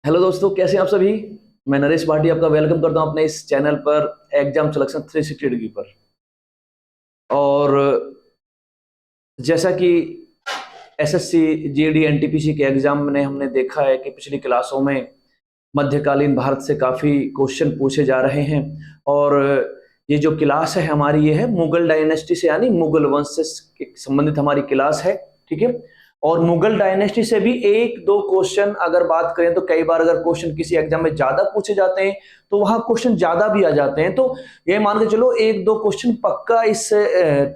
Hello दोस्तों, कैसे हैं आप सभी। मैं नरेश भाटी आपका वेलकम करता हूं अपने इस चैनल पर एग्जाम सिलेक्शन 360 डिग्री पर। और जैसा कि एसएससी जीडी एनटीपीसी के एग्जाम में हमने देखा है कि पिछली क्लासों में मध्यकालीन भारत से काफी क्वेश्चन पूछे जा रहे हैं। और ये जो क्लास है हमारी, ये है मुगल डायनेस्टी से यानी मुगल वंश से संबंधित हमारी क्लास है। ठीक है। और मुगल डायनेस्टी से भी एक दो क्वेश्चन अगर बात करें तो कई बार अगर क्वेश्चन किसी एग्जाम में ज्यादा पूछे जाते हैं तो वहां क्वेश्चन ज्यादा भी आ जाते हैं। तो ये मान के चलो एक दो क्वेश्चन पक्का इस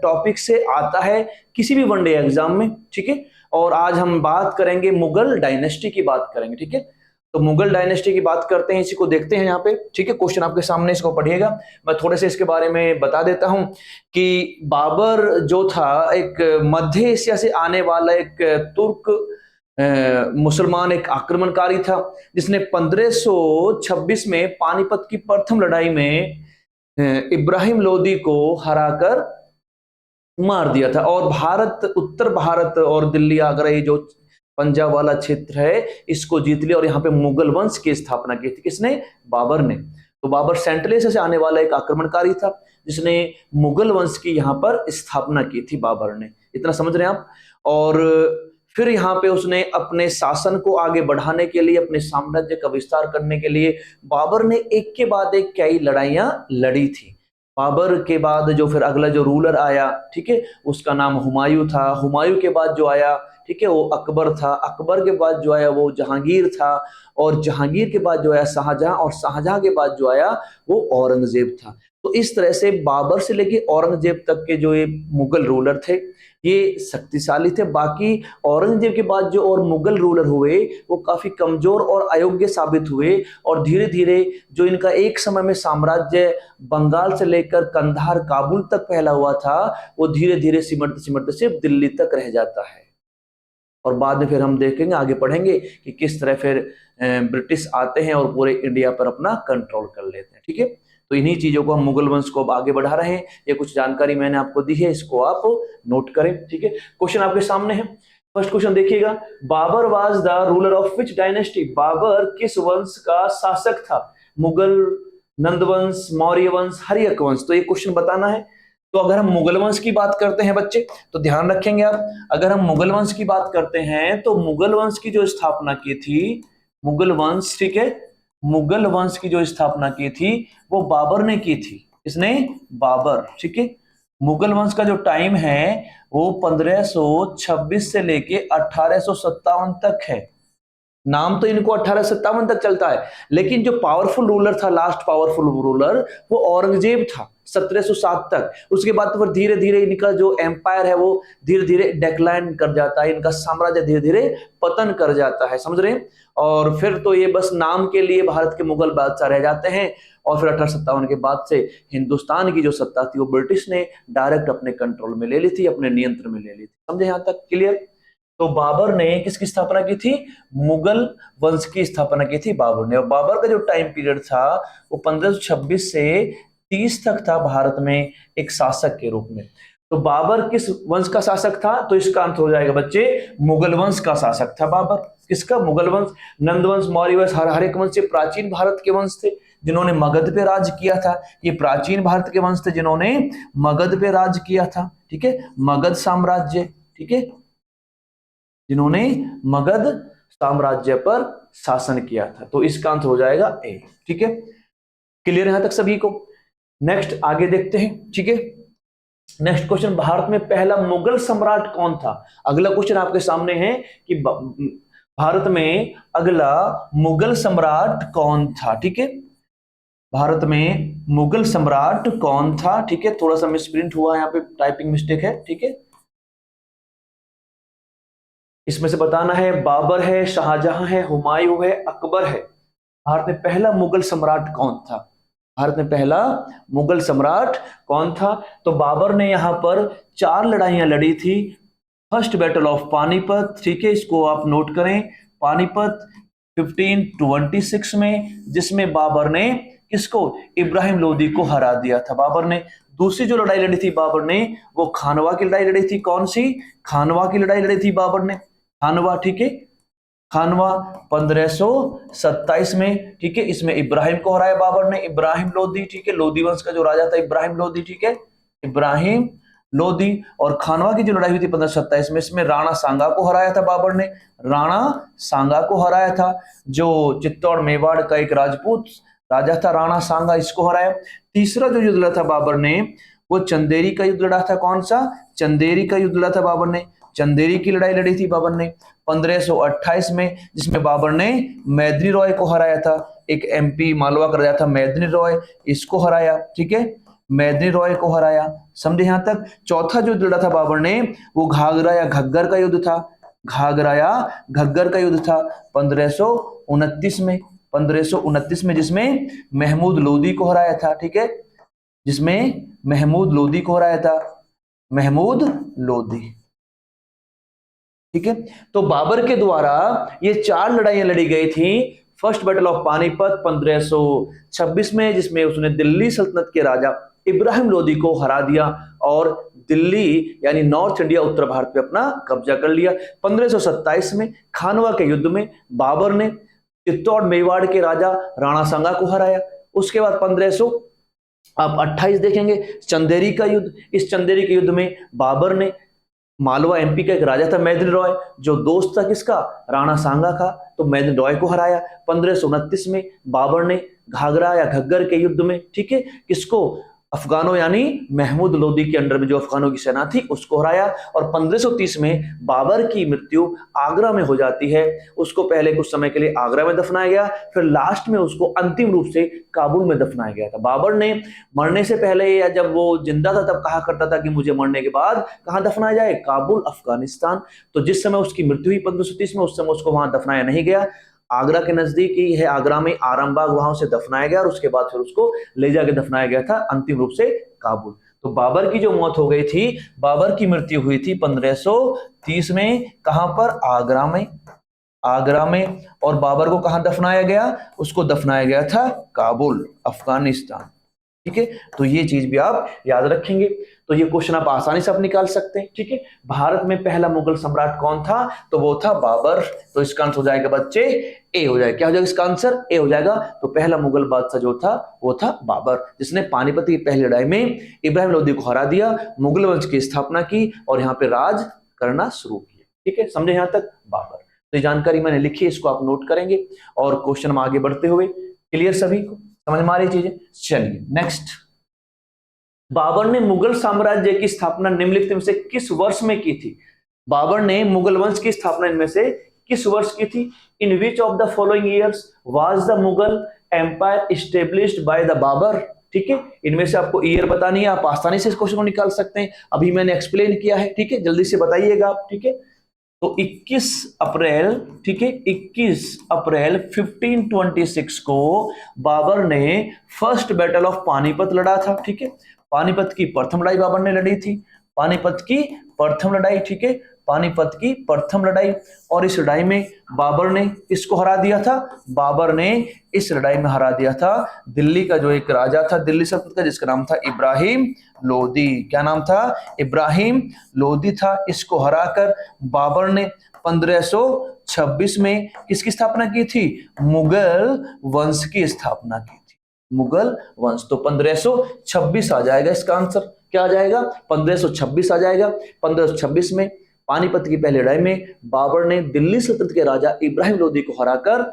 टॉपिक से आता है किसी भी वनडे एग्जाम में। ठीक है। और आज हम बात करेंगे मुगल डायनेस्टी की बात करेंगे। ठीक है। तो मुगल डायनेस्टी की बात करते हैं, इसी को देखते हैं यहाँ पे। ठीक है। क्वेश्चन आपके सामने, इसको पढ़िएगा। मैं थोड़े से इसके बारे में बता देता हूं कि बाबर जो था एक मध्य एशिया से आने वाला एक तुर्क मुसलमान एक आक्रमणकारी था, जिसने 1526 में पानीपत की प्रथम लड़ाई में इब्राहिम लोदी को हराकर मार दिया था। और भारत, उत्तर भारत और दिल्ली आगरा, ये जो पंजाब वाला क्षेत्र है, इसको जीत लिया और यहाँ पे मुगल वंश की स्थापना की थी। किसने? बाबर ने। तो बाबर सेंट्रल एशिया से आने वाला एक आक्रमणकारी था जिसने मुगल वंश की यहाँ पर स्थापना की थी, बाबर ने। इतना समझ रहे हैं आप। और फिर यहाँ पे उसने अपने शासन को आगे बढ़ाने के लिए, अपने साम्राज्य का विस्तार करने के लिए बाबर ने एक के बाद एक कई लड़ाइयां लड़ी थी। बाबर के बाद जो फिर अगला जो रूलर आया, ठीक है, उसका नाम हुमायूं था। हुमायूं के बाद जो आया, ठीक है, वो अकबर था। अकबर के बाद जो आया वो जहांगीर था। और जहांगीर के बाद जो आया शाहजहां। और शाहजहां के बाद जो आया वो औरंगजेब था। तो इस तरह से बाबर से लेके औरंगजेब तक के जो ये मुगल रूलर थे, ये शक्तिशाली थे। बाकी औरंगजेब के बाद जो और मुगल रूलर हुए वो काफी कमजोर और अयोग्य साबित हुए। और धीरे धीरे जो इनका एक समय में साम्राज्य बंगाल से लेकर कंधार काबुल तक फैला हुआ था, वो धीरे धीरे सिमटते सिमटते सिर्फ दिल्ली तक रह जाता है। और बाद में फिर हम देखेंगे, आगे पढ़ेंगे कि किस तरह फिर ब्रिटिश आते हैं और पूरे इंडिया पर अपना कंट्रोल कर लेते हैं। ठीक है। तो इन्हीं चीजों को हम मुगल वंश को अब आगे बढ़ा रहे हैं। ये कुछ जानकारी मैंने आपको दी है, इसको आप नोट करें। ठीक है। क्वेश्चन आपके सामने है। फर्स्ट क्वेश्चन देखिएगा। Babur was the ruler of which dynasty? Babur किस वंश का शासक था? मुगल, नंदवंश, मौर्य वंश, हर्यक वंश? तो ये क्वेश्चन बताना है। तो अगर हम मुगल वंश की बात करते हैं बच्चे, तो ध्यान रखेंगे आप, अगर हम मुगल वंश की बात करते हैं तो मुगल वंश की जो स्थापना की थी, मुगल वंश, ठीक है, मुगल वंश की जो स्थापना की थी वो बाबर ने की थी। इसने बाबर। ठीक है। मुगल वंश का जो टाइम है वो 1526 से लेके 1857 तक है। नाम तो इनको 1857 तक चलता है, लेकिन जो पावरफुल रूलर था, लास्ट पावरफुल रूलर, वो औरंगजेब था 1707 तक। उसके बाद तो फिर धीरे धीरे इनका जो एम्पायर है वो धीरे धीरे डेक्लाइन कर जाता है, इनका साम्राज्य धीरे धीरे पतन कर जाता है। समझ रहे हैं। और फिर तो ये बस नाम के लिए भारत के मुगल बादशाह रह जाते हैं। और फिर 1857 के बाद से हिंदुस्तान की जो सत्ता थी वो ब्रिटिश ने डायरेक्ट अपने कंट्रोल में ले ली थी, अपने नियंत्रण में ले ली थी। समझे यहां तक? क्लियर? तो बाबर ने किसकी स्थापना की थी? मुगल वंश की स्थापना की थी बाबर ने। और बाबर का जो टाइम पीरियड था वो 1526 से 30 तक था भारत में एक शासक के रूप में। तो बाबर किस वंश का शासक था? तो इसका अंत हो जाएगा बच्चे, मुगल वंश का शासक था बाबर। किसका? मुगल वंश। नंदवंश, मौर्य वंश, हर्यक वंश ये प्राचीन भारत के वंश थे जिन्होंने मगध पे राज किया था। ये प्राचीन भारत के वंश थे जिन्होंने मगध पे राज किया था। ठीक है। मगध साम्राज्य, ठीक है, जिन्होंने मगध साम्राज्य पर शासन किया था। तो इसका अंत हो जाएगा ए। ठीक है। क्लियर यहां तक सभी को? नेक्स्ट आगे देखते हैं। ठीक है। नेक्स्ट क्वेश्चन, भारत में पहला मुगल सम्राट कौन था? अगला क्वेश्चन आपके सामने है कि भारत में अगला मुगल सम्राट कौन था? ठीक है। भारत में मुगल सम्राट कौन था? ठीक है। थोड़ा सा मिसप्रिंट हुआ, यहाँ पे टाइपिंग मिस्टेक है। ठीक है। इसमें से बताना है, बाबर है, शाहजहां है, हुमायूं है, अकबर है। भारत में पहला मुगल सम्राट कौन था? भारत में पहला मुगल सम्राट कौन था? तो बाबर ने यहां पर 4 लड़ाइयां लड़ी थी। फर्स्ट बैटल ऑफ पानीपत, ठीक है, इसको आप नोट करें। पानीपत 1526 में, जिसमें बाबर ने किसको? इब्राहिम लोदी को हरा दिया था बाबर ने। दूसरी जो लड़ाई लड़ी थी बाबर ने, वो खानवा की लड़ाई लड़ी थी। कौन सी? खानवा की लड़ाई लड़ी थी बाबर ने। खानवा, ठीक है, खानवा 1527 में, ठीक है। इसमें इब्राहिम को हराया बाबर ने, इब्राहिम लोदी, ठीक है। लोदी वंश का जो राजा था इब्राहिम लोदी, ठीक है, इब्राहिम लोदी। और खानवा की जो लड़ाई हुई थी 1527 में, इसमें राणा सांगा को हराया था बाबर ने, राणा सांगा को हराया था, जो चित्तौड़ मेवाड़ का एक राजपूत राजा था राणा सांगा, इसको हराया। तीसरा जो युद्ध लड़ा था बाबर ने वो चंदेरी का युद्ध लड़ा था। कौन सा? चंदेरी का युद्ध लड़ा था बाबर ने, चंदेरी की लड़ाई लड़ी थी बाबर ने 1528 में, जिसमें बाबर ने मैदिनी रॉय को हराया था। एक एमपी मालवा का राजा था मैदिनी रॉय, इसको हराया, ठीक है, मैदिनी रॉय को हराया। समझे यहां तक? चौथा जो लड़ा था बाबर ने वो घाघरा या घग्गर का युद्ध था, घाघरा या घग्गर का युद्ध था 1529 में, 1529 में, जिसमें महमूद लोदी को हराया था, ठीक है, जिसमें महमूद लोदी को हराया था, महमूद लोदी, ठीक है। तो बाबर के द्वारा ये 4 लड़ाइयां लड़ी गई थी। फर्स्ट बैटल ऑफ पानीपत 1526 में, जिसमें उसने दिल्ली सल्तनत के राजा इब्राहिम लोदी को हरा दिया और दिल्ली यानी नॉर्थ इंडिया, उत्तर भारत पे अपना कब्जा कर लिया। 1527 में खानवा के युद्ध में बाबर ने चित्तौड़ मेवाड़ के राजा राणा सांगा को हराया। उसके बाद 1528 देखेंगे चंदेरी का युद्ध। इस चंदेरी के युद्ध में बाबर ने मालवा एमपी का एक राजा था मैदिनी रॉय, जो दोस्त था किसका? राणा सांगा का, तो मैदिनी रॉय को हराया। 1529 में बाबर ने घाघरा या घग्गर के युद्ध में, ठीक है, किसको? अफगानों यानी महमूद लोदी के अंडर में जो अफगानों की सेना थी उसको हराया। और 1530 में बाबर की मृत्यु आगरा में हो जाती है। उसको पहले कुछ समय के लिए आगरा में दफनाया गया, फिर लास्ट में उसको अंतिम रूप से काबुल में दफनाया गया था। बाबर ने मरने से पहले या जब वो जिंदा था तब कहा करता था कि मुझे मरने के बाद कहां दफनाया जाए? काबुल, अफगानिस्तान। तो जिस समय उसकी मृत्यु हुई 1530 में, उस समय उसको वहां दफनाया नहीं गया, आगरा के नजदीक ही है, आगरा में आरामबाग, वहां से दफनाया गया और उसके बाद फिर उसको ले जाके दफनाया गया था अंतिम रूप से काबुल। तो बाबर की जो मौत हो गई थी, बाबर की मृत्यु हुई थी 1530 में, कहां पर? आगरा में, आगरा में। और बाबर को कहां दफनाया गया? उसको दफनाया गया था काबुल, अफगानिस्तान, ठीक है। तो ये चीज भी आप याद रखेंगे। तो ये क्वेश्चन आप आसानी से आप निकाल सकते हैं, ठीक है। भारत में पहला मुगल सम्राट कौन था? तो वो था बाबर। तो इसका आंसर हो जाएगा बच्चे ए हो जाएगा। क्या हो जाएगा इसका आंसर? ए हो जाएगा। तो पहला मुगल बादशाह जो था वो था बाबर, जिसने पानीपत की पहली लड़ाई में इब्राहिम लोदी को हरा दिया, मुगल वंश की स्थापना की और यहाँ पे राज करना शुरू किया, ठीक है। समझे यहाँ तक? बाबर। तो ये जानकारी मैंने लिखी है, इसको आप नोट करेंगे और क्वेश्चन में आगे बढ़ते हुए। क्लियर सभी को? समझ में आ रही चीजें? चलिए नेक्स्ट। बाबर ने मुगल साम्राज्य की स्थापना निम्नलिखित में से किस वर्ष में की थी? बाबर ने मुगल वंश की स्थापना इनमें से किस वर्ष की थी? In which of the following years was the Mughal empire established by the Babur? ठीक है, इनमें से आपको ईयर बतानी है, आप आसानी से इस क्वेश्चन को निकाल सकते हैं। अभी मैंने एक्सप्लेन किया है, ठीक है, जल्दी से बताइएगा आप, ठीक है। तो 21 अप्रैल, ठीक है, 21 अप्रैल 1526 को बाबर ने फर्स्ट बैटल ऑफ पानीपत लड़ा था, ठीक है। पानीपत की प्रथम लड़ाई बाबर ने लड़ी थी, पानीपत की प्रथम लड़ाई, ठीक है, पानीपत की प्रथम लड़ाई। और इस लड़ाई में बाबर ने किसको हरा दिया था? बाबर ने इस लड़ाई में हरा दिया था दिल्ली का जो एक राजा था दिल्ली सल्तनत का, जिसका नाम था इब्राहिम लोदी। क्या नाम था? इब्राहिम लोदी था। इसको हराकर बाबर ने 1526 में किसकी स्थापना की थी? मुगल वंश की स्थापना की थी, मुगल वंश। तो 1526 आ जाएगा इसका आंसर। क्या आ जाएगा? 1526 आ जाएगा। 1526 में पानीपत की पहली लड़ाई में बाबर ने दिल्ली सल्तनत के राजा इब्राहिम लोदी को हराकर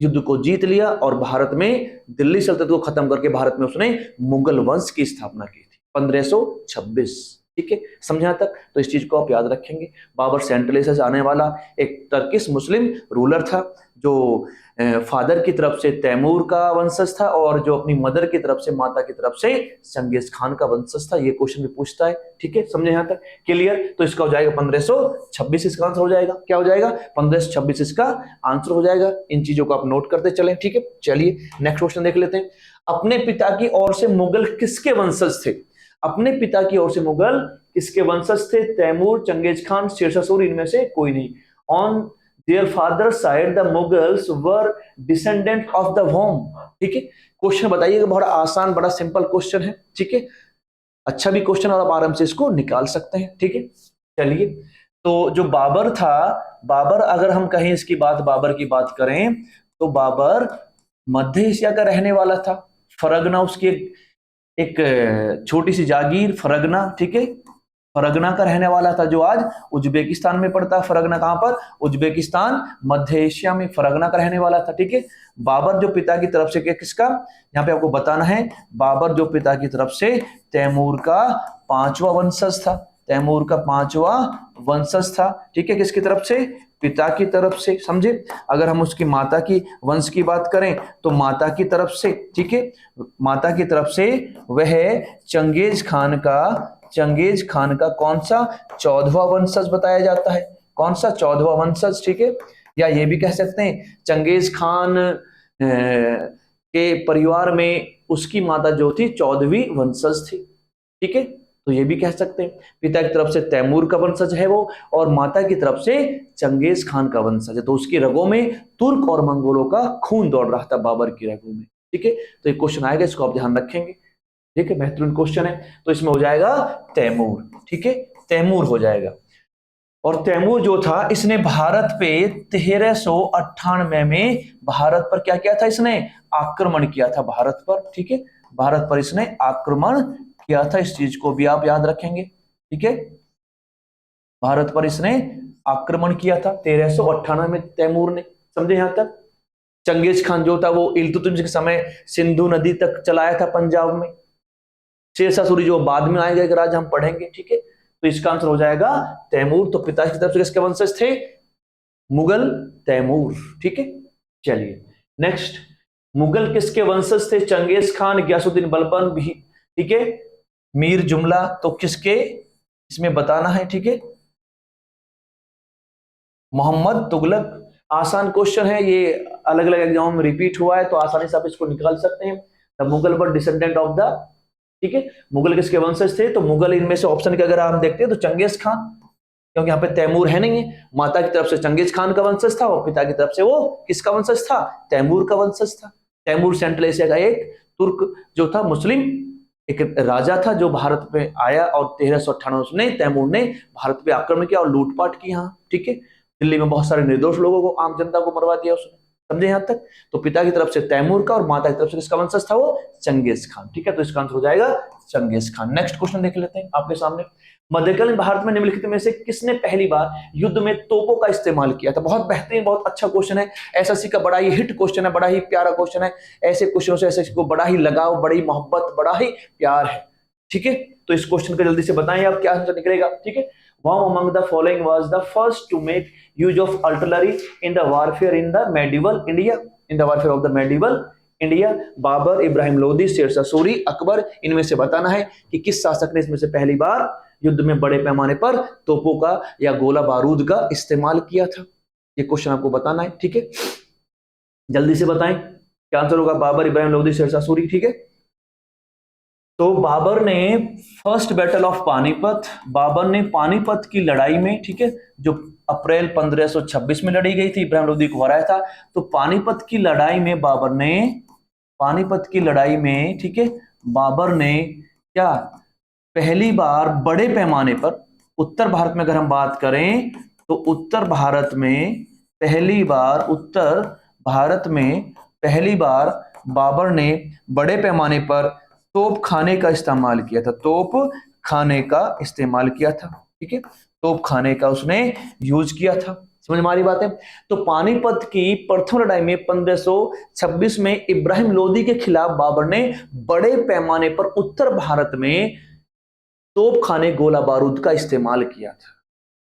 युद्ध को जीत लिया और भारत में दिल्ली सल्तनत को खत्म करके भारत में उसने मुगल वंश की स्थापना की थी 1526, ठीक है। समझा तक? तो इस चीज को आप याद रखेंगे। बाबर सेंट्रल एशिया से आने वाला एक टर्किश मुस्लिम रूलर था, जो फादर की तरफ से तैमूर का वंशज था और जो अपनी मदर की तरफ से, माता की तरफ से चंगेज खान का वंशज था। ये क्वेश्चन भी पूछता है, ठीक है। समझे यहाँ तक? क्लियर? तो इसका हो जाएगा 1526, इसका आंसर हो जाएगा। क्या हो जाएगा? 1526 इसका आंसर हो जाएगा। इन चीजों को आप नोट करते चलें, ठीक है। चलिए नेक्स्ट क्वेश्चन देख लेते हैं। अपने पिता की ओर से मुगल किसके वंशज थे? अपने पिता की ओर से मुगल किसके वंशज थे? तैमूर, चंगेज खान, शेरशाह सूरी, इनमें से कोई नहीं। On their father side the Mughals were descendant of the home, ठीक है। क्वेश्चन बताइएगा, बड़ा आसान, बड़ा सिंपल क्वेश्चन है, ठीक है। अच्छा भी क्वेश्चन और आप आराम से इसको निकाल सकते हैं, ठीक है। चलिए, तो जो बाबर था, बाबर अगर हम कहें इसकी बात, बाबर की बात करें तो बाबर मध्य एशिया का रहने वाला था। फरगना उसकी एक छोटी सी जागीर फरगना, ठीक है, फरगना का रहने वाला था, जो आज उज्बेकिस्तान में पड़ता है। फरगना कहां पर? उज्बेकिस्तान, मध्य एशिया में फरगना का रहने वाला था, ठीक है। बाबर जो पिता की तरफ से किसका, यहाँ पे आपको बताना है, बाबर जो पिता की तरफ से तैमूर का 5वां वंशज था, तैमूर का 5वां वंशज था, ठीक है। किसकी तरफ से? पिता की तरफ से, समझे। अगर हम उसकी माता की वंश की बात करें तो माता की तरफ से, ठीक है, माता की तरफ से वह चंगेज खान का कौन सा 14वां वंशज बताया जाता है, कौन सा 14वां वंशज, ठीक है। या ये भी कह सकते हैं चंगेज खान के परिवार में उसकी माता जो थी 14वीं वंशज थी, ठीक है। तो ये भी कह सकते हैं पिता की तरफ से तैमूर का वंशज है वो, और माता की तरफ से चंगेज खान का वंशज है। तो उसकी रगों में तुर्क और मंगोलों का खून दौड़ रहा था, बाबर की रगों में, ठीक है। तो ये क्वेश्चन आएगा, इसको आप ध्यान रखेंगे, ठीक है, महत्वपूर्ण क्वेश्चन है। तो इसमें हो जाएगा तैमूर, ठीक है, तैमूर हो जाएगा। और तैमूर जो था, इसने भारत पे 1398 में भारत पर क्या किया था, इसने आक्रमण किया था भारत पर, ठीक है, भारत पर इसने आक्रमण किया था। इस चीज को भी आप याद रखेंगे, ठीक है, भारत पर इसने आक्रमण किया था 1398 में तैमूर ने, समझे यहां तक। चंगेज खान जो था वो इल्तुतमिश के समय सिंधु नदी तक चलाया था पंजाब में। शेरशाह सूरी जो बाद में आएगा एक राजा, हम पढ़ेंगे, ठीक है। तो इसका आंसर हो जाएगा तैमूर। तो पिता की तरफ से किसके वंशज थे? मुगल तैमूर, ठीक है। चलिए नेक्स्ट, मुगल किसके वंशज थे? चंगेज खान, गयासुद्दीन बलबन भी, ठीक है, मीर जुमला, तो किसके, इसमें बताना है, ठीक है, मोहम्मद तुगलक। आसान क्वेश्चन है ये, अलग अलग एग्जाम में रिपीट हुआ है, तो आसानी से आप इसको निकाल सकते हैं। The Mughal were descendant of the, ठीक है, मुगल किसके वंशज थे? तो मुगल इनमें से ऑप्शन के अगर हम देखते हैं तो चंगेज खान, क्योंकि यहाँ पे तैमूर है नहीं है। माता की तरफ से चंगेज खान का वंशज था और पिता की तरफ से वो किसका वंशज था? तैमूर का वंशज था। तैमूर सेंट्रल एशिया का एक तुर्क जो था, मुस्लिम एक राजा था, जो भारत में आया और 1398 उसने, तैमूर ने भारत पे आक्रमण किया और लूटपाट की यहाँ, ठीक है। दिल्ली में बहुत सारे निर्दोष लोगों को, आम जनता को मरवा दिया उसने, समझे यहां तक। तो पिता की तरफ से तैमूर का और माता की तरफ से किसका वंशज था? वो चंगेज खान, ठीक है। तो इसका आंसर हो जाएगा चंगेज खान। नेक्स्ट क्वेश्चन देख लेते हैं आपके सामने। मध्यकालीन भारत में निम्नलिखित में से किसने पहली बार युद्ध में तोपों का इस्तेमाल किया था? बहुत बेहतरीन, बहुत अच्छा क्वेश्चन है, एसएससी का बड़ा ही हिट क्वेश्चन है, बड़ा ही प्यारा क्वेश्चन है। ऐसे क्वेश्चनों से एसएससी को बड़ा ही लगाव, बड़ी मोहब्बत, बड़ा ही प्यार है, ठीक है। तो इस क्वेश्चन को जल्दी से बताएं आप, क्या आंसर निकलेगा, ठीक है। Who among the following was the first to make use of artillery in the warfare in the medieval India? In the warfare of the medieval India, Babar, Ibrahim Lodi, Sher Shah Suri, Akbar, इनमें से बताना है कि किस शासक ने इसमें से पहली बार युद्ध में बड़े पैमाने पर तोपों का या गोला बारूद का इस्तेमाल किया था। ये क्वेश्चन आपको बताना है, ठीक है, जल्दी से बताएं क्या आंसर होगा। बाबर, इब्राहिम लोदी, शेरशाह सूरी, ठीक है। तो बाबर ने first battle of Panipat, Babur ने पानीपत की लड़ाई में, ठीक है, जो अप्रैल 1526 में लड़ी गई थी, इब्राहिम लोदी को हराया था। तो पानीपत की लड़ाई में बाबर ने, पानीपत की लड़ाई में, ठीक है, बाबर ने क्या पहली बार बड़े पैमाने पर, उत्तर भारत में अगर हम बात करें तो उत्तर भारत में पहली बार, उत्तर भारत में पहली बार बाबर ने बड़े पैमाने पर तोप खाने का इस्तेमाल किया था, तोप खाने का इस्तेमाल किया था, ठीक है, तोप खाने का उसने यूज किया था। समझ में आ रही बात है। तो पानीपत की प्रथम लड़ाई में 1526 में इब्राहिम लोदी के खिलाफ बाबर ने बड़े पैमाने पर उत्तर भारत में तोप खाने, गोला बारूद का इस्तेमाल किया था।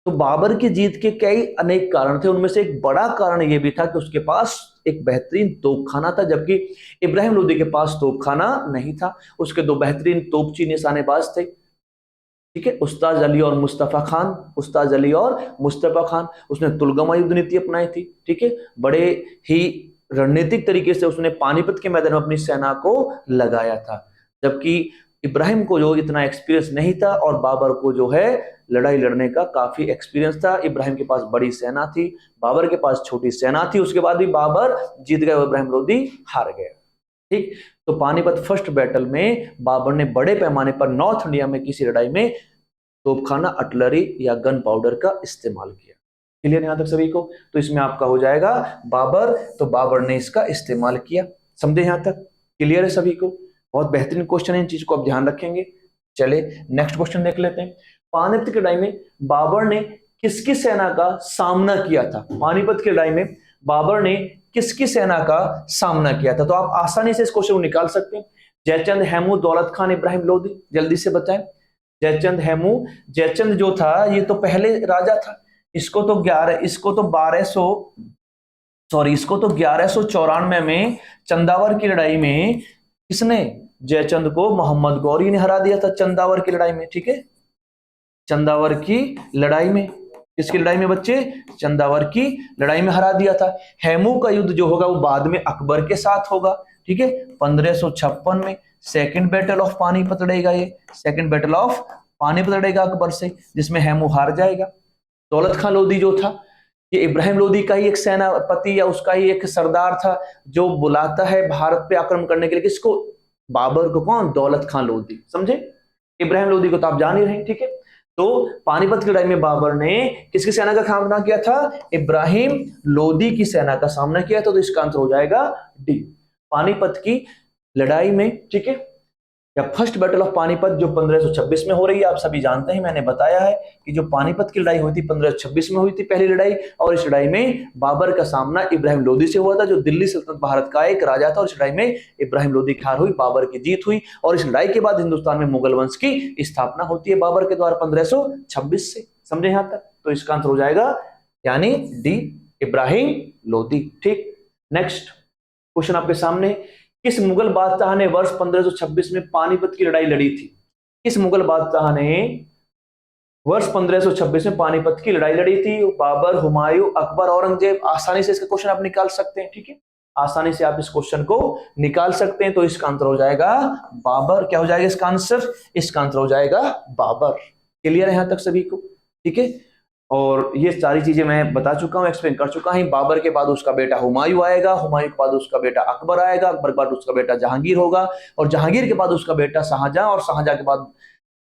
तो बाबर की जीत के कई अनेक कारण थे, उनमें से एक बड़ा कारण यह भी था कि उसके पास एक बेहतरीन तोपखाना था, जबकि इब्राहिम लोदी के पास तोपखाना नहीं था। उसके दो बेहतरीन तोपची निशानेबाज थे, ठीक है, उस्ताद अली और मुस्तफा खान, उस्ताद अली और मुस्तफा खान। उसने तुलगमा युद्ध नीति अपनाई थी, ठीक है, बड़े ही रणनीतिक तरीके से उसने पानीपत के मैदान में अपनी सेना को लगाया था, जबकि इब्राहिम को जो इतना एक्सपीरियंस नहीं था और बाबर को जो है लड़ाई लड़ने का काफी एक्सपीरियंस था। इब्राहिम के पास बड़ी सेना थी, बाबर के पास छोटी सेना थी। उसके बाद भी बाबर जीत गया, इब्राहिम लोदी हार गया, ठीक। तो पानीपत फर्स्ट बैटल में बाबर ने बड़े पैमाने पर नॉर्थ इंडिया में किसी लड़ाई में तोपखाना, आर्टिलरी या गन पाउडर का इस्तेमाल किया। क्लियर यहां तक सभी को? तो इसमें आपका हो जाएगा बाबर, तो बाबर ने इसका इस्तेमाल किया। समझे यहां तक? क्लियर है सभी को? बहुत बेहतरीन क्वेश्चन है, इन चीज को आप ध्यान रखेंगे। चले नेक्स्ट क्वेश्चन देख लेते हैं। पानीपत की लड़ाई में बाबर ने किसकी सेना का सामना किया था? पानीपत की लड़ाई में बाबर ने किसकी सेना का सामना किया था? तो आप आसानी से इस क्वेश्चन को निकाल सकते हैं। जयचंद, हेमू, दौलत खान, इब्राहिम लोधी, जल्दी से बताएं। जयचंद, हेमू, जयचंद जो था ये तो पहले राजा था, इसको तो 1194 में चंदावर की लड़ाई में किसने जयचंद को मोहम्मद गौरी ने हरा दिया था चंदावर की लड़ाई में। ठीक है, चंदावर की लड़ाई में, किसकी लड़ाई में बच्चे? चंदावर की लड़ाई में हरा दिया था। हेमू का युद्ध जो होगा वो बाद में अकबर के साथ होगा। ठीक है, 1556 में सेकंड बैटल ऑफ पानीपत लड़ेगा, ये सेकंड बैटल ऑफ पानीपत लड़ेगा अकबर से, जिसमें हेमू हार जाएगा। दौलत खान लोधी जो था ये इब्राहिम लोधी का ही एक सेनापति या उसका ही एक सरदार था, जो बुलाता है भारत पे आक्रमण करने के लिए किसको? बाबर को। कौन? दौलत खान लोधी। समझे? इब्राहिम लोधी को तो आप जान ही रहे। ठीक है, तो पानीपत की लड़ाई में बाबर ने किसकी सेना का सामना किया था? इब्राहिम लोधी की सेना का सामना किया था। तो इसका आंसर हो जाएगा डी, पानीपत की लड़ाई में। ठीक है, या फर्स्ट बैटल ऑफ पानीपत जो 1526 में हो रही है, आप सभी जानते हैं, मैंने बताया है कि जो पानीपत की लड़ाई हुई थी 1526 में हुई थी पहली लड़ाई, और इस लड़ाई में बाबर का सामना इब्राहिम लोधी से हुआ था, जो दिल्ली सल्तनत भारत का एक राजा था, और इस लड़ाई में इब्राहिम लोधी की हार हुई, बाबर की जीत हुई, और इस लड़ाई के बाद हिंदुस्तान में मुगल वंश की स्थापना होती है बाबर के द्वारा 1526 से। समझे यहां तक? तो इसका आंसर हो जाएगा यानी डी, इब्राहिम लोधी। ठीक, नेक्स्ट क्वेश्चन आपके सामने। किस मुगल बादशाह ने वर्ष 1526 में पानीपत की लड़ाई लड़ी थी? किस मुगल बादशाह ने वर्ष 1526 में पानीपत की लड़ाई लड़ी थी? बाबर, हुमायूं, अकबर, औरंगजेब। आसानी से इसका क्वेश्चन आप निकाल सकते हैं। ठीक है, आसानी से आप इस क्वेश्चन को निकाल सकते हैं। तो इसका आंसर हो जाएगा बाबर। क्या हो जाएगा इसका आंसर? इसका आंसर हो जाएगा बाबर। क्लियर है यहां तक सभी को? ठीक है, और ये सारी चीजें मैं बता चुका हूं, एक्सप्लेन कर चुका हूं। बाबर के बाद उसका बेटा हुमायूं आएगा, हुमायूं के बाद उसका बेटा अकबर आएगा, अकबर के बाद उसका बेटा जहांगीर होगा, और जहांगीर के बाद उसका बेटा शाहजहां, और शाहजहां के बाद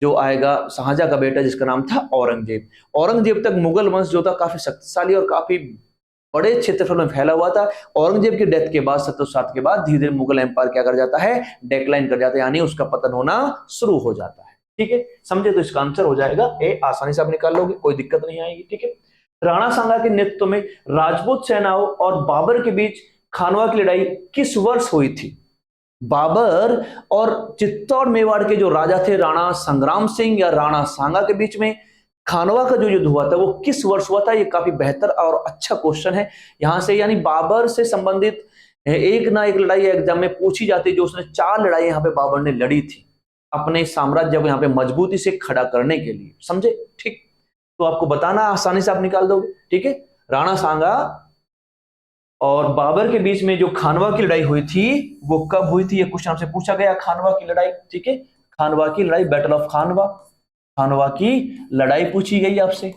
जो आएगा शाहजहां का बेटा जिसका नाम था औरंगजेब। औरंगजेब तक मुगल वंश जो था काफी शक्तिशाली और काफी बड़े क्षेत्रफल में फैला हुआ था। औरंगजेब की डेथ के बाद 1707 के बाद धीरे धीरे मुगल एम्पायर क्या कर जाता है? डेक्लाइन कर जाता है, यानी उसका पतन होना शुरू हो जाता है। ठीक है, समझे? तो इसका आंसर हो जाएगा ए, आसानी से आप निकाल लोगे, कोई दिक्कत नहीं आएगी। ठीक है, राणा सांगा के नेतृत्व में राजपूत सेनाओं और बाबर के बीच खानवा की लड़ाई किस वर्ष हुई थी? बाबर और चित्तौड़ मेवाड़ के जो राजा थे राणा संग्राम सिंह या राणा सांगा के बीच में खानवा का जो युद्ध हुआ था वो किस वर्ष हुआ था? ये काफी बेहतर और अच्छा क्वेश्चन है यहां से, यानी बाबर से संबंधित एक ना एक लड़ाई एग्जाम में पूछी जाती है, जो उसने 4 लड़ाई यहाँ पे बाबर ने लड़ी थी अपने साम्राज्य को यहाँ पे मजबूती से खड़ा करने के लिए। समझे? ठीक, तो आपको बताना, आसानी से आप निकाल दोगे। ठीक है, राणा सांगा और बाबर के बीच में जो खानवा की लड़ाई हुई थी वो कब हुई थी? ये क्वेश्चन आपसे पूछा गया, खानवा की लड़ाई। ठीक है, खानवा की लड़ाई, बैटल ऑफ खानवा, खानवा की लड़ाई पूछी गई आपसे।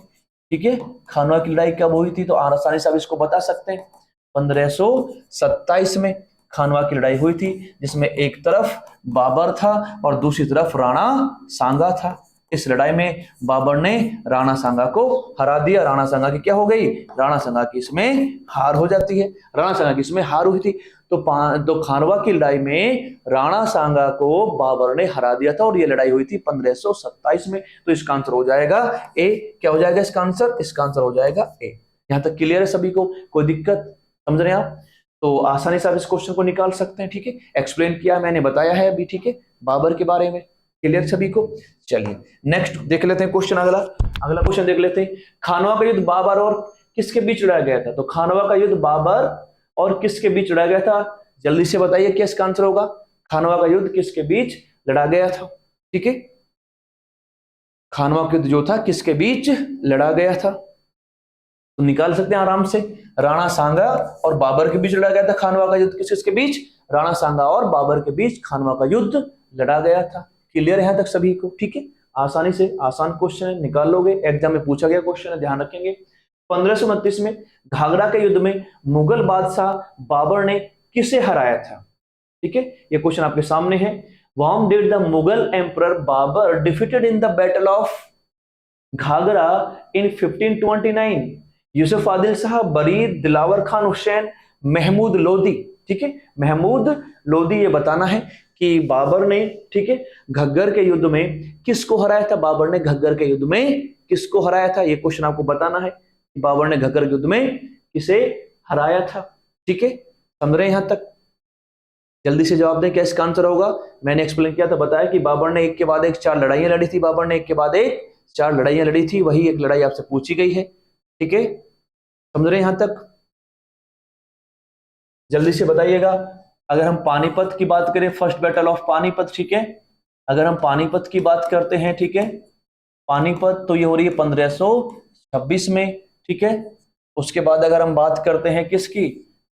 ठीक है, खानवा की लड़ाई कब हुई थी? तो आसानी से आप इसको बता सकते हैं, 1527 में खानवा की लड़ाई हुई थी, जिसमें एक तरफ बाबर था और दूसरी तरफ राणा सांगा था। इस लड़ाई में बाबर ने राणा सांगा को हरा दिया। राणा सांगा की क्या हो गई? राणा सांगा की इसमें हार हो जाती है। राणा सांगा की इसमें हार हुई थी, तो खानवा की लड़ाई में राणा सांगा को बाबर ने हरा दिया था, और ये लड़ाई हुई थी 1527 में। तो इसका आंसर हो जाएगा ए। क्या हो जाएगा इसका आंसर? इसका आंसर हो जाएगा ए। यहां तक क्लियर है सभी को? कोई दिक्कत? समझ रहे हैं आप? तो आसानी से आप इस क्वेश्चन को निकाल सकते हैं। ठीक है, एक्सप्लेन किया मैंने, बताया है अभी। ठीक है, बाबर के बारे में क्लियर सभी को? चलिए नेक्स्ट देख लेते हैं क्वेश्चन। अगला क्वेश्चन देख लेते हैं। खानवा का युद्ध बाबर और किसके बीच लड़ा गया था? तो खानवा का युद्ध बाबर और किसके बीच लड़ा गया था? जल्दी से बताइए क्या इसका आंसर होगा। खानवा का युद्ध किसके बीच लड़ा गया था? ठीक है, खानवा का युद्ध जो था किसके बीच लड़ा गया था? तो निकाल सकते हैं आराम से। राणा सांगा और बाबर के बीच लड़ा गया था खानवा का युद्ध। किसके बीच? राणा सांगा और बाबर के बीच खानवा का युद्ध लड़ा गया था। क्लियर है यहां तक सभी को? ठीक है, आसानी से, आसान क्वेश्चन है, निकाल लोगे, एग्जाम में पूछा गया क्वेश्चन है, ध्यान रखेंगे। 1529 में घाघरा के युद्ध में मुगल बादशाह बाबर ने किसे हराया था? ठीक है, ये क्वेश्चन आपके सामने है। Whom did the Mughal Emperor Babur defeated in the Battle of Ghaghara इन 1529, यूसुफ आदिल साहब, बरीद, दिलावर खान हुसैन, महमूद लोदी। ठीक है, महमूद लोदी। ये बताना है कि बाबर ने, ठीक है, घग्गर के युद्ध में किसको हराया था? बाबर ने घग्गर के युद्ध में किसको हराया था? ये क्वेश्चन आपको बताना है कि बाबर ने घग्गर के युद्ध में किसे हराया था। ठीक है, समझ रहे हैं यहां तक? जल्दी से जवाब दें, क्या इसका आंसर होगा? मैंने एक्सप्लेन किया था, बताया कि बाबर ने एक के बाद एक 4 लड़ाइयां लड़ी थी। बाबर ने एक के बाद एक 4 लड़ाइयां लड़ी थी, वही एक लड़ाई आपसे पूछी गई है। ठीक है, समझ रहे हैं यहां तक? जल्दी से बताइएगा। अगर हम पानीपत की बात करें, फर्स्ट बैटल ऑफ पानीपत, ठीक है, अगर हम पानीपत की बात करते हैं, ठीक है, पानीपत तो ये हो रही है 1526 में। ठीक है, उसके बाद अगर हम बात करते हैं किसकी,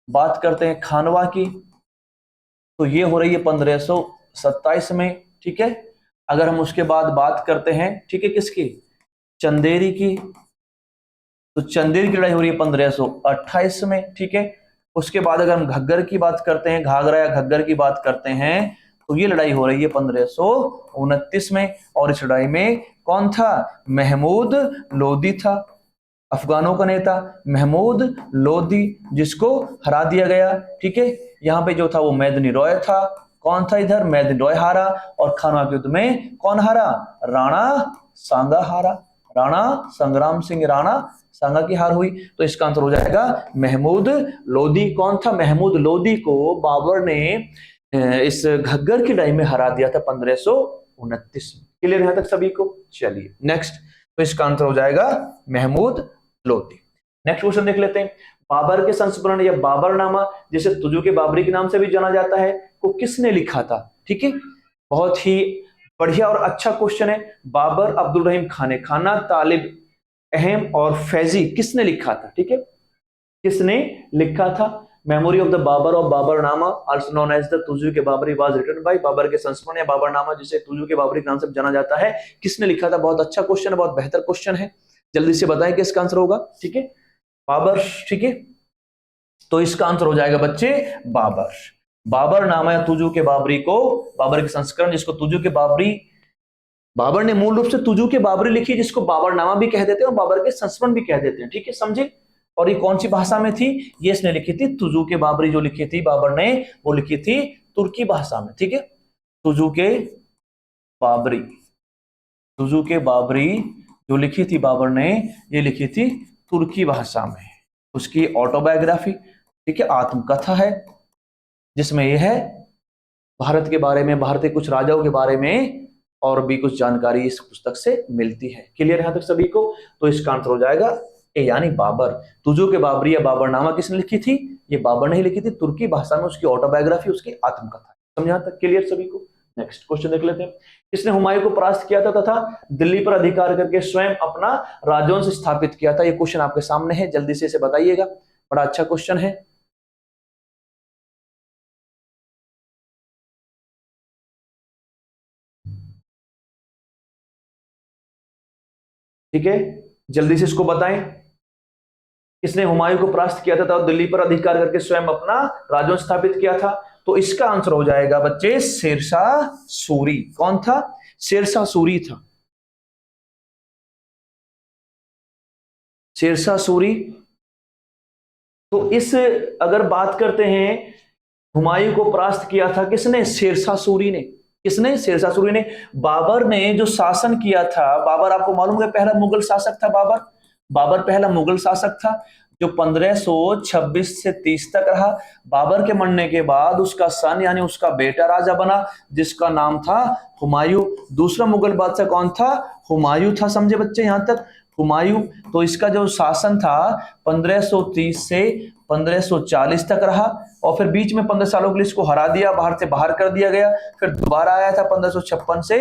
बात करते हैं खानवा की, तो ये हो रही है 1527 में। ठीक है, अगर हम उसके बाद बात करते हैं, ठीक है, किसकी, चंदेरी की, तो चंदेरी की लड़ाई हो रही है 1528 में। ठीक है, उसके बाद अगर हम घग्गर की बात करते हैं, घाघरा या घग्गर की बात करते हैं, तो ये लड़ाई हो रही है 1529 में। और इस लड़ाई में कौन था? महमूद लोदी था, अफगानों का नेता महमूद लोदी, जिसको हरा दिया गया। ठीक है, यहाँ पे जो था वो मैदनी रॉय था। कौन था इधर? मैदनी रॉय हारा। और खानवा के युद्ध में कौन हारा? राणा सांगा हारा। राणा संग्राम सिंह राणा सांगा की हार हुई। तो इसका आंसर हो जाएगा महमूद लोदी। कौन था? महमूद लोदी को बाबर ने इस घग्गर की लड़ाई में हरा दिया था 1529 में। क्लियर यहां तक सभी को? चलिए नेक्स्ट, तो इसका आंसर हो जाएगा महमूद लोदी। नेक्स्ट क्वेश्चन देख लेते हैं। बाबर के संस्मरण या बाबरनामा, जिसे तुजू के बाबरी के नाम से भी जाना जाता है, को किसने लिखा था? ठीक है, बहुत ही बढ़िया और अच्छा क्वेश्चन है। बाबर, अब्दुल रहीम खाने खाना, तालिब अहम और फैजी, किसने लिखा था? ठीक है, किसने लिखा था? Memory of the Babur of Baburnama, also known as the Tuzuk e Baburi, was written by, Babur के संस्मरण या बाबरनामा, जिसे तुजू के बाबरी के नाम से जाना जाता है, किसने लिखा था? बहुत अच्छा क्वेश्चन है, बहुत बेहतर क्वेश्चन है। जल्दी से बताएं कि इसका आंसर होगा। ठीक है, बाबर। ठीक है, तो इसका आंसर हो जाएगा बच्चे बाबर। बाबर नामा या तुजू के बाबरी को, बाबर के संस्करण जिसको तुजू के बाबरी, बाबर ने मूल रूप से तुजू के बाबरी लिखी, जिसको बाबरनामा भी कह देते हैं और बाबर के संस्मरण भी कह देते हैं। ठीक है, समझे? और ये कौन सी भाषा में थी? ये इसने लिखी थी, तुजू के बाबरी जो लिखी थी बाबर ने, वो लिखी थी तुर्की भाषा में। ठीक है, तुजू के बाबरी, तुजू के बाबरी जो लिखी थी बाबर ने, ये लिखी थी तुर्की भाषा में। उसकी ऑटोबायोग्राफी, ठीक है, आत्मकथा है, जिसमें यह है भारत के बारे में, भारत के कुछ राजाओं के बारे में और भी कुछ जानकारी इस पुस्तक से मिलती है। क्लियर यहां तक सभी को? तो इसका आंसर हो जाएगा ए, यानी बाबर। तुजू के बाबरी या बाबरनामा किसने लिखी थी? ये बाबर ने ही लिखी थी, तुर्की भाषा में, उसकी ऑटोबायोग्राफी, उसकी आत्मकथा। समझ यहां तक? क्लियर सभी को? नेक्स्ट क्वेश्चन देख लेते हैं। किसने हुमायूं को परास्त किया था तथा दिल्ली पर अधिकार करके स्वयं अपना राजवंश स्थापित किया था? ये क्वेश्चन आपके सामने है, जल्दी से इसे बताइएगा, बड़ा अच्छा क्वेश्चन है। ठीक है, जल्दी से इसको बताएं, किसने हुमायूं को परास्त किया था और दिल्ली पर अधिकार करके स्वयं अपना राजवंश स्थापित किया था? तो इसका आंसर हो जाएगा बच्चे शेरशाह सूरी। कौन था? शेरशाह सूरी था, शेरशाह सूरी। तो इस, अगर बात करते हैं हुमायूं को परास्त किया था किसने? शेरशाह सूरी ने। किसने? शेरशाह सूरी ने। बाबर ने जो शासन किया था, बाबर आपको मालूम है पहला मुगल शासक था। बाबर, बाबर पहला मुगल शासक था जो 1526 से 30 तक रहा। बाबर के मरने के बाद उसका सन यानी उसका बेटा राजा बना, जिसका नाम था हुमायूं। दूसरा मुगल बादशाह कौन था? हुमायूं था। समझे बच्चे यहां तक? हुमायूं। तो इसका जो शासन था 1530 से 1540 तक रहा, और फिर बीच में 15 सालों के लिए इसको हरा दिया, बाहर से बाहर कर दिया गया। फिर दोबारा आया था 1556 से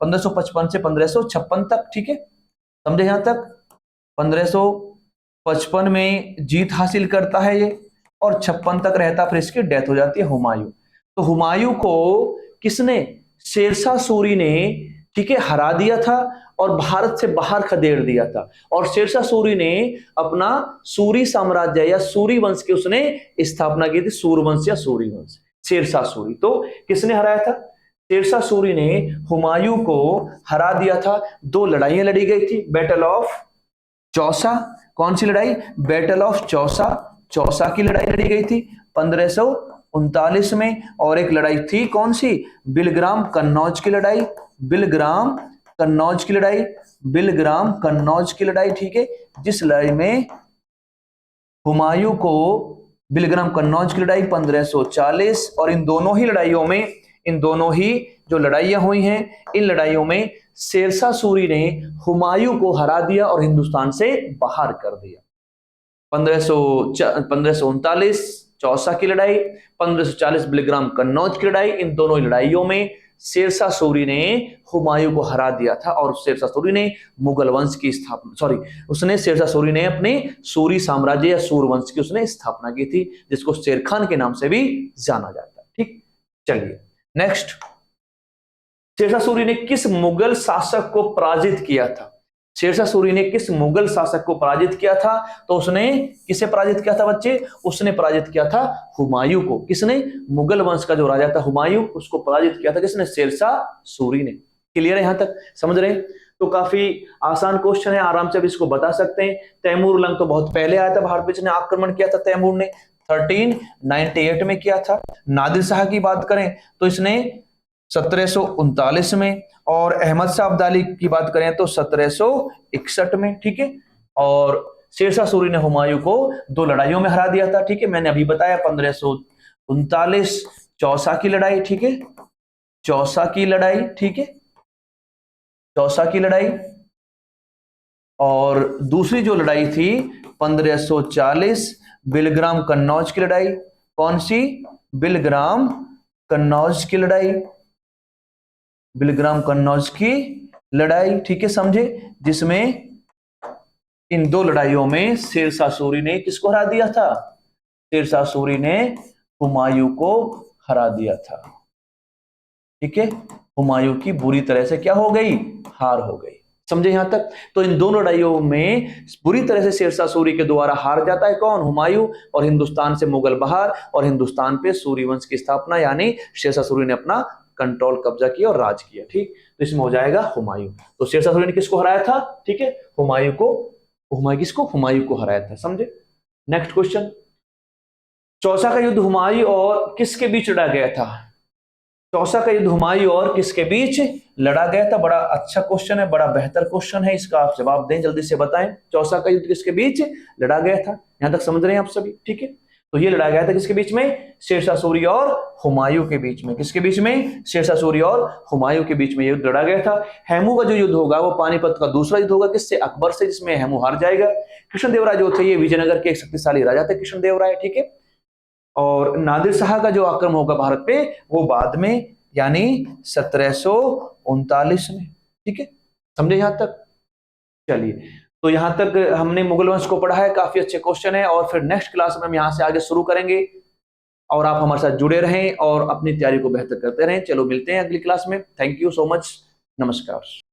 1555 से 1556 तक। ठीक है, समझे यहां तक? 1555 में जीत हासिल करता है ये, और 56 तक रहता, फिर इसकी डेथ हो जाती है हुमायूं। तो हुमायूं को किसने? शेरशाह सूरी ने, ठीक है, हरा दिया था और भारत से बाहर खदेड़ दिया था। और शेरशाह सूरी ने अपना सूरी साम्राज्य या सूरी वंश की उसने स्थापना की थी, सूरवंश या सूरी वंश, शेरशाह सूरी। तो किसने हराया था? शेरशाह सूरी ने हुमायूं को हरा दिया था। दो लड़ाइयां लड़ी गई थी, बैटल ऑफ चौसा। कौन सी लड़ाई? बैटल ऑफ चौसा, चौसा की लड़ाई लड़ी गई थी 1539 में। और एक लड़ाई थी कौन सी? बिलग्राम कन्नौज की लड़ाई, बिलग्राम कन्नौज की लड़ाई, बिलग्राम कन्नौज की लड़ाई, ठीक है, जिस लड़ाई में हुमायूं को बिलग्राम कन्नौज की लड़ाई 1540। और इन दोनों ही लड़ाइयों में, इन दोनों ही जो लड़ाइयां हुई हैं, इन लड़ाइयों में शेरशाह सूरी ने हुमायूं को हरा दिया और हिंदुस्तान से बाहर कर दिया। 1539 चौसा की लड़ाई, 1540 बिलग्राम कन्नौज की लड़ाई, इन दोनों लड़ाइयों में शेरशाह सूरी ने हुमायूं को हरा दिया था। और शेरशाह सूरी ने मुगल वंश की स्थापना, सॉरी, उसने शेरशाह सूरी ने अपने सूरी साम्राज्य या सूर वंश की उसने स्थापना की थी, जिसको शेर खान के नाम से भी जाना जाता है। ठीक, चलिए नेक्स्ट। शेरशाह सूरी ने किस मुगल शासक को पराजित किया था? शेरशाह सूरी ने किस मुगल शासक को पराजित किया था? तो उसने किसे पराजित किया था बच्चे? उसने पराजित किया था हुमायूं को। किसने? मुगल वंश का जो राजा था हुमायूं, उसको पराजित किया था किसने? शेरशाह सूरी ने। क्लियर है यहां तक? समझ रहे हैं? तो काफी आसान क्वेश्चन है, आराम से अब इसको बता सकते हैं। तैमूर लंग तो बहुत पहले आया था भारत पे, जिसने आक्रमण किया था तैमूर ने 1398 में किया था। नादिर शाह की बात करें तो इसने 1739 में, और अहमद शाह अब्दाली की बात करें तो 1761 में, ठीक है। और शेरशाह सूरी ने हुमायूं को दो लड़ाइयों में हरा दिया था, ठीक है, मैंने अभी बताया 1539 चौसा की लड़ाई, ठीक है, चौसा की लड़ाई, ठीक है, चौसा की लड़ाई। और दूसरी जो लड़ाई थी 1540 बिलग्राम कन्नौज की लड़ाई। कौन सी? बिलग्राम कन्नौज की लड़ाई, बिलग्राम कन्नौज की लड़ाई, ठीक है, समझे, जिसमें इन दो लड़ाइयों में शेरशाह सूरी ने किसको हरा दिया था? शेरशाह सूरी ने हुमायूं को हरा दिया था, ठीक है। हुमायूं की बुरी तरह से क्या हो गई? हार हो गई। समझे यहां तक? तो इन दोनों लड़ाइयों में बुरी तरह से शेरशाह सूरी के द्वारा हार जाता है कौन? हुमायूं। और हिंदुस्तान से मुगल बाहर, और हिंदुस्तान पे सूरी वंश की स्थापना, यानी शेरशाह सूरी ने अपना कंट्रोल, कब्जा किया और राज किया। ठीक, तो इसमें हो जाएगा हुमायूं। तो शेरशाह सूरी ने किसको हराया था? ठीक है, हुमायूं को। हुमायूं किसको? हुमायूं को हराया था। समझे? Next question. चौसा का युद्ध हुमायूं और किसके बीच लड़ा गया था? चौसा का युद्ध हुमायूं और किसके बीच लड़ा गया था? बड़ा अच्छा क्वेश्चन है, बड़ा बेहतर क्वेश्चन है, इसका आप जवाब दें, जल्दी से बताएं। चौसा का युद्ध किसके बीच लड़ा गया था? यहां तक समझ रहे हैं आप सभी? ठीक है, तो ये लड़ा गया था किसके बीच में? शेरशाह सूरी और हुमायूं के बीच में। किसके बीच में? शेरशाह सूरी और हुमायूं के बीच में युद्ध लड़ा गया था। हेमू का जो युद्ध होगा वो पानीपत का दूसरा युद्ध होगा। किससे? अकबर से, जिसमें हेमू हार जाएगा। कृष्णदेवराय जो थे ये विजयनगर के एक शक्तिशाली राजा थे, कृष्णदेवराय, ठीक है। और नादिर शाह का जो आक्रमण होगा भारत पे वो बाद में, यानी 1739 में, ठीक है, समझे यहां तक? चलिए, तो यहां तक हमने मुगल वंश को पढ़ा है, काफी अच्छे क्वेश्चन है। और फिर नेक्स्ट क्लास में हम यहां से आगे शुरू करेंगे, और आप हमारे साथ जुड़े रहें और अपनी तैयारी को बेहतर करते रहें। चलो मिलते हैं अगली क्लास में। थैंक यू सो मच, नमस्कार।